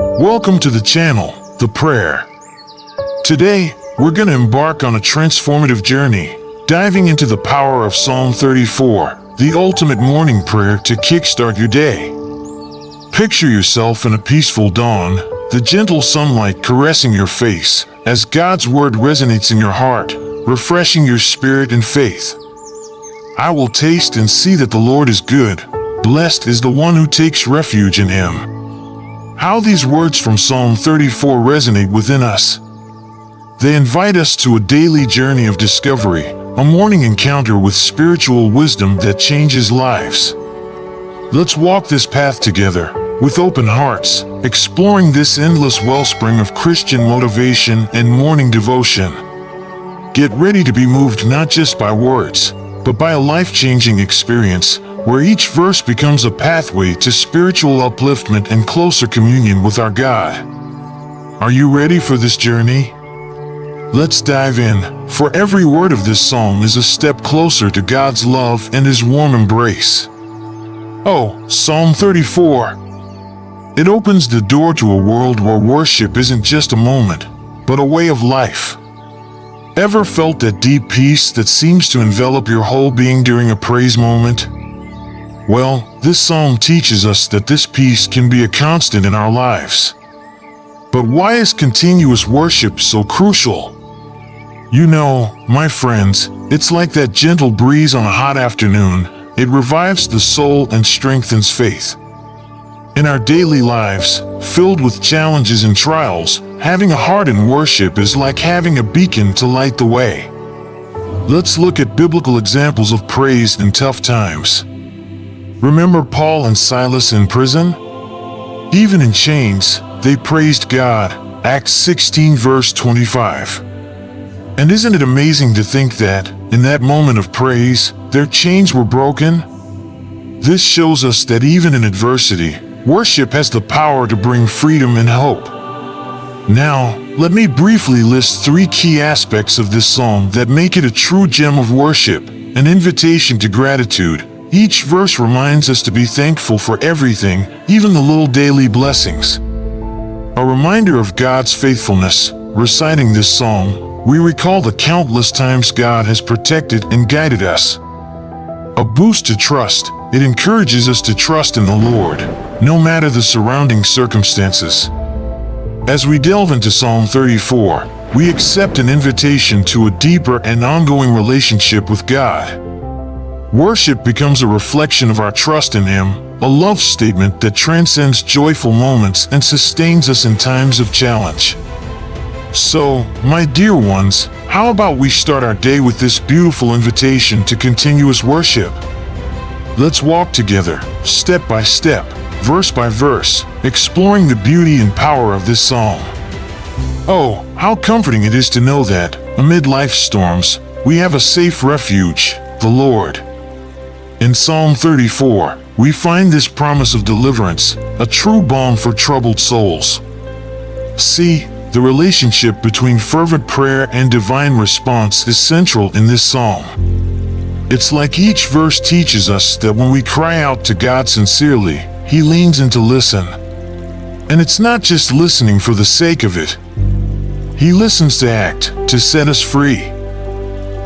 Welcome to the channel, The Prayer. Today, we're going to embark on a transformative journey, diving into the power of Psalm 34, the ultimate morning prayer to kickstart your day. Picture yourself in a peaceful dawn, the gentle sunlight caressing your face, as God's word resonates in your heart, refreshing your spirit and faith. I will taste and see that the Lord is good. Blessed is the one who takes refuge in him. How these words from Psalm 34 resonate within us. They invite us to a daily journey of discovery, a morning encounter with spiritual wisdom that changes lives. Let's walk this path together, with open hearts, exploring this endless wellspring of Christian motivation and morning devotion. Get ready to be moved not just by words, but by a life-changing experience, where each verse becomes a pathway to spiritual upliftment and closer communion with our God. Are you ready for this journey? Let's dive in, for every word of this psalm is a step closer to God's love and his warm embrace. Oh, Psalm 34. It opens the door to a world where worship isn't just a moment, but a way of life. Ever felt that deep peace that seems to envelop your whole being during a praise moment? Well, this psalm teaches us that this peace can be a constant in our lives. But why is continuous worship so crucial? You know, my friends, it's like that gentle breeze on a hot afternoon. It revives the soul and strengthens faith. In our daily lives, filled with challenges and trials, having a heart in worship is like having a beacon to light the way. Let's look at biblical examples of praise in tough times. Remember Paul and Silas in prison? Even in chains, they praised God, Acts 16 verse 25. And isn't it amazing to think that, in that moment of praise, their chains were broken? This shows us that even in adversity, worship has the power to bring freedom and hope. Now, let me briefly list 3 key aspects of this psalm that make it a true gem of worship, an invitation to gratitude. Each verse reminds us to be thankful for everything, even the little daily blessings. A reminder of God's faithfulness. Reciting this psalm, we recall the countless times God has protected and guided us. A boost to trust. It encourages us to trust in the Lord, no matter the surrounding circumstances. As we delve into Psalm 34, we accept an invitation to a deeper and ongoing relationship with God. Worship becomes a reflection of our trust in him, a love statement that transcends joyful moments and sustains us in times of challenge. So, my dear ones, how about we start our day with this beautiful invitation to continuous worship? Let's walk together, step by step, verse by verse, exploring the beauty and power of this psalm. Oh, how comforting it is to know that, amid life's storms, we have a safe refuge, the Lord. In Psalm 34, we find this promise of deliverance, a true balm for troubled souls. See, the relationship between fervent prayer and divine response is central in this psalm. It's like each verse teaches us that when we cry out to God sincerely, he leans in to listen. And it's not just listening for the sake of it. He listens to act, to set us free.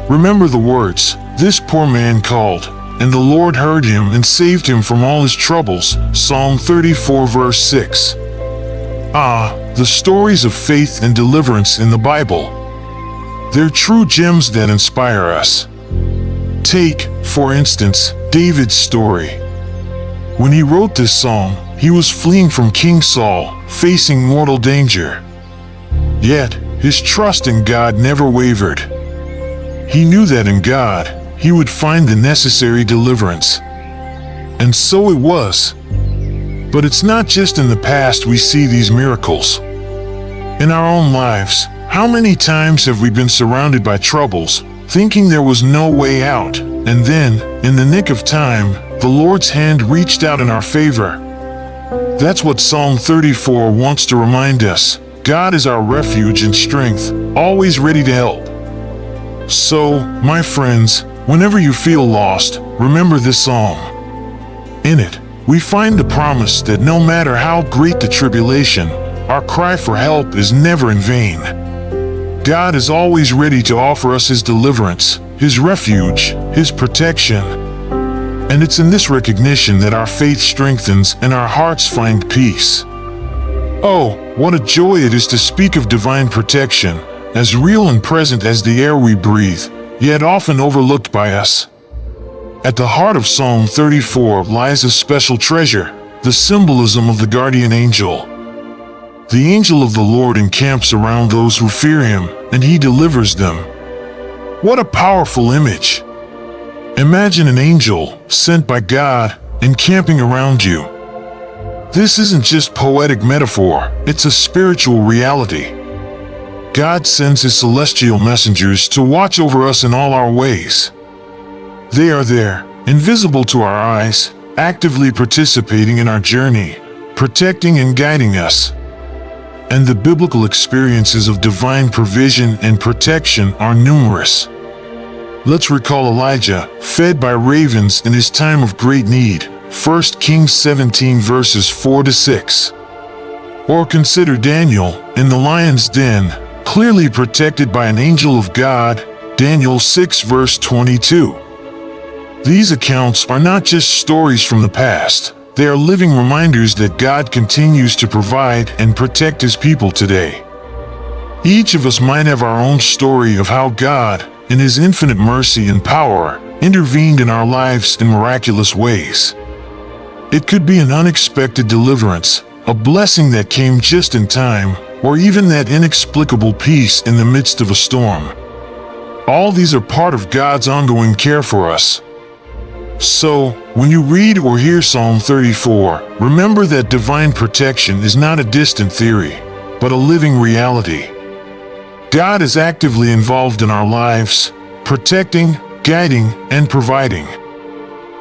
Remember the words, "This poor man called, and the Lord heard him and saved him from all his troubles," Psalm 34 verse 6. The stories of faith and deliverance in the Bible. They're true gems that inspire us. Take, for instance, David's story. When he wrote this psalm, he was fleeing from King Saul, facing mortal danger. Yet, his trust in God never wavered. He knew that in God, he would find the necessary deliverance. And so it was. But it's not just in the past we see these miracles. In our own lives, how many times have we been surrounded by troubles, thinking there was no way out, and then, in the nick of time, the Lord's hand reached out in our favor? That's what Psalm 34 wants to remind us. God is our refuge and strength, always ready to help. So, my friends, whenever you feel lost, remember this psalm. In it, we find the promise that no matter how great the tribulation, our cry for help is never in vain. God is always ready to offer us His deliverance, His refuge, His protection. And it's in this recognition that our faith strengthens and our hearts find peace. Oh, what a joy it is to speak of divine protection, as real and present as the air we breathe, yet often overlooked by us. At the heart of Psalm 34 lies a special treasure, the symbolism of the guardian angel. The angel of the Lord encamps around those who fear Him, and He delivers them. What a powerful image! Imagine an angel, sent by God, encamping around you. This isn't just poetic metaphor, it's a spiritual reality. God sends His celestial messengers to watch over us in all our ways. They are there, invisible to our eyes, actively participating in our journey, protecting and guiding us. And the biblical experiences of divine provision and protection are numerous. Let's recall Elijah, fed by ravens in his time of great need, 1 Kings 17 verses 4-6. Or consider Daniel, in the lion's den, clearly protected by an angel of God, Daniel 6 verse 22. These accounts are not just stories from the past, they are living reminders that God continues to provide and protect His people today. Each of us might have our own story of how God, in His infinite mercy and power, intervened in our lives in miraculous ways. It could be an unexpected deliverance, a blessing that came just in time, or even that inexplicable peace in the midst of a storm. All these are part of God's ongoing care for us. So, when you read or hear Psalm 34, remember that divine protection is not a distant theory, but a living reality. God is actively involved in our lives, protecting, guiding, and providing.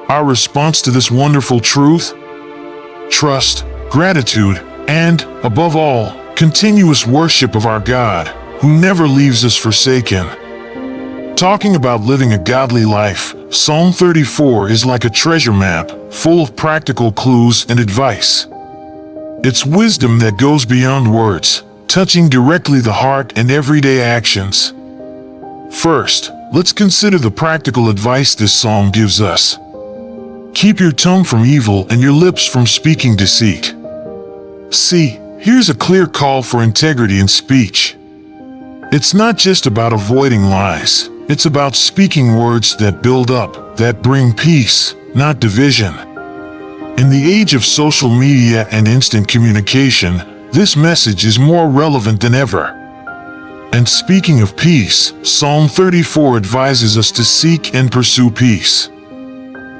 Our response to this wonderful truth? Trust, gratitude, and, above all, continuous worship of our God, who never leaves us forsaken. Talking about living a godly life, Psalm 34 is like a treasure map, full of practical clues and advice. It's wisdom that goes beyond words, touching directly the heart and everyday actions. First, let's consider the practical advice this psalm gives us. Keep your tongue from evil and your lips from speaking deceit. See, here's a clear call for integrity in speech. It's not just about avoiding lies. It's about speaking words that build up, that bring peace, not division. In the age of social media and instant communication, this message is more relevant than ever. And speaking of peace, Psalm 34 advises us to seek and pursue peace.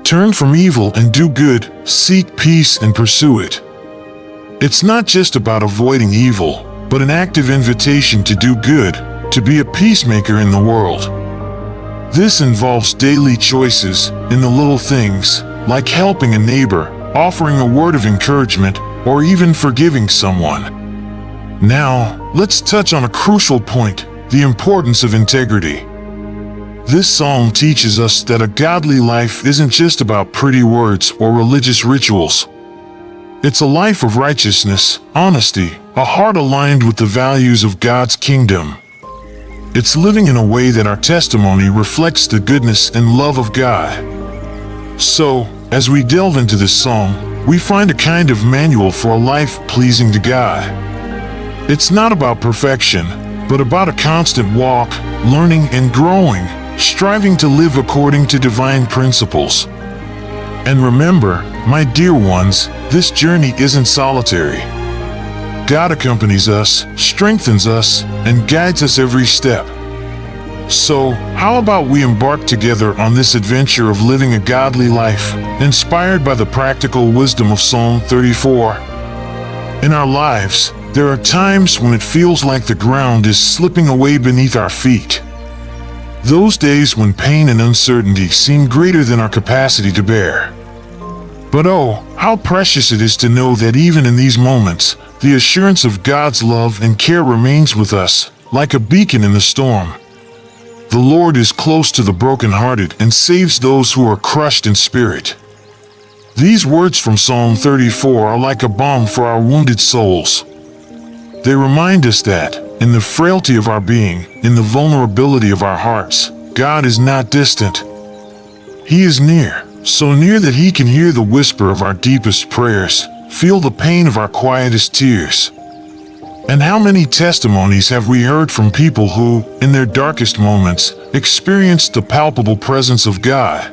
Turn from evil and do good, seek peace and pursue it. It's not just about avoiding evil, but an active invitation to do good, to be a peacemaker in the world. This involves daily choices in the little things, like helping a neighbor, offering a word of encouragement, or even forgiving someone. Now, let's touch on a crucial point, the importance of integrity. This psalm teaches us that a godly life isn't just about pretty words or religious rituals. It's a life of righteousness, honesty, a heart aligned with the values of God's kingdom. It's living in a way that our testimony reflects the goodness and love of God. So, as we delve into this psalm, we find a kind of manual for a life pleasing to God. It's not about perfection, but about a constant walk, learning and growing, striving to live according to divine principles. And remember, my dear ones, this journey isn't solitary. God accompanies us, strengthens us, and guides us every step. So, how about we embark together on this adventure of living a godly life, inspired by the practical wisdom of Psalm 34? In our lives, there are times when it feels like the ground is slipping away beneath our feet. Those days when pain and uncertainty seem greater than our capacity to bear. But oh, how precious it is to know that even in these moments, the assurance of God's love and care remains with us, like a beacon in the storm. The Lord is close to the brokenhearted and saves those who are crushed in spirit. These words from Psalm 34 are like a balm for our wounded souls. They remind us that, in the frailty of our being, in the vulnerability of our hearts, God is not distant. He is near, so near that He can hear the whisper of our deepest prayers, feel the pain of our quietest tears. And how many testimonies have we heard from people who, in their darkest moments, experienced the palpable presence of God?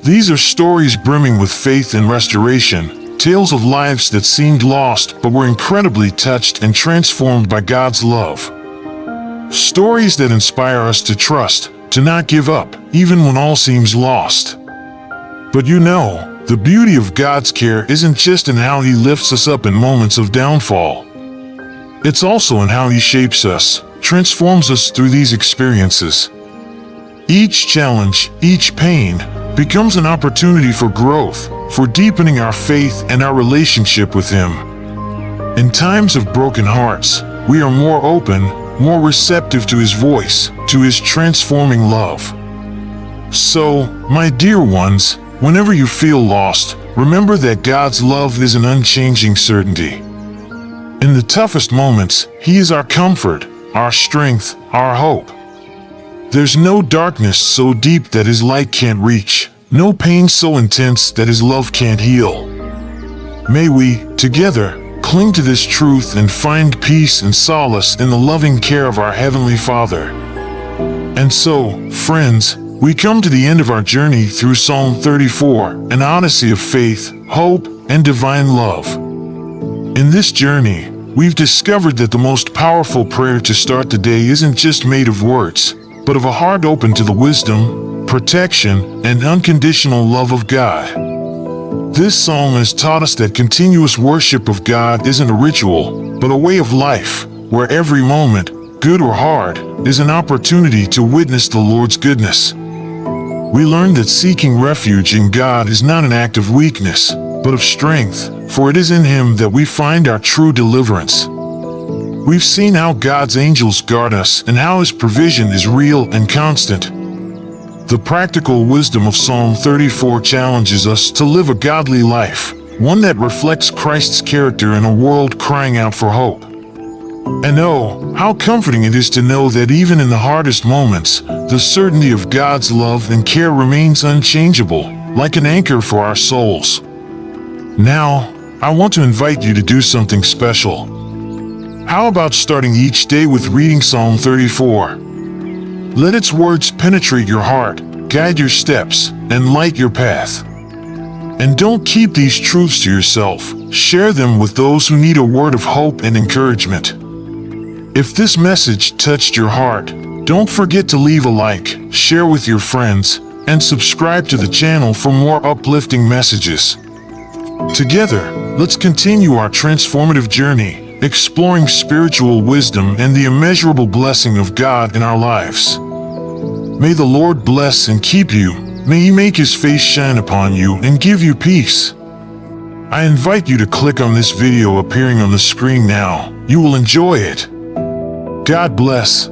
These are stories brimming with faith and restoration, tales of lives that seemed lost but were incredibly touched and transformed by God's love. Stories that inspire us to trust, to not give up, even when all seems lost. But you know, the beauty of God's care isn't just in how He lifts us up in moments of downfall. It's also in how He shapes us, transforms us through these experiences. Each challenge, each pain, becomes an opportunity for growth, for deepening our faith and our relationship with Him. In times of broken hearts, we are more open, more receptive to His voice, to His transforming love. So, my dear ones, whenever you feel lost, remember that God's love is an unchanging certainty. In the toughest moments, He is our comfort, our strength, our hope. There's no darkness so deep that His light can't reach, no pain so intense that His love can't heal. May we, together, cling to this truth and find peace and solace in the loving care of our Heavenly Father. And so, friends, we come to the end of our journey through Psalm 34, an odyssey of faith, hope, and divine love. In this journey, we've discovered that the most powerful prayer to start the day isn't just made of words, but of a heart open to the wisdom, protection, and unconditional love of God. This psalm has taught us that continuous worship of God isn't a ritual, but a way of life, where every moment, good or hard, is an opportunity to witness the Lord's goodness. We learn that seeking refuge in God is not an act of weakness, but of strength, for it is in Him that we find our true deliverance. We've seen how God's angels guard us and how His provision is real and constant. The practical wisdom of Psalm 34 challenges us to live a godly life, one that reflects Christ's character in a world crying out for hope. And oh, how comforting it is to know that even in the hardest moments, the certainty of God's love and care remains unchangeable, like an anchor for our souls. Now, I want to invite you to do something special. How about starting each day with reading Psalm 34? Let its words penetrate your heart, guide your steps, and light your path. And don't keep these truths to yourself. Share them with those who need a word of hope and encouragement. If this message touched your heart, don't forget to leave a like, share with your friends, and subscribe to the channel for more uplifting messages. Together, let's continue our transformative journey, exploring spiritual wisdom and the immeasurable blessing of God in our lives. May the Lord bless and keep you. May He make His face shine upon you and give you peace. I invite you to click on this video appearing on the screen now. You will enjoy it. God bless.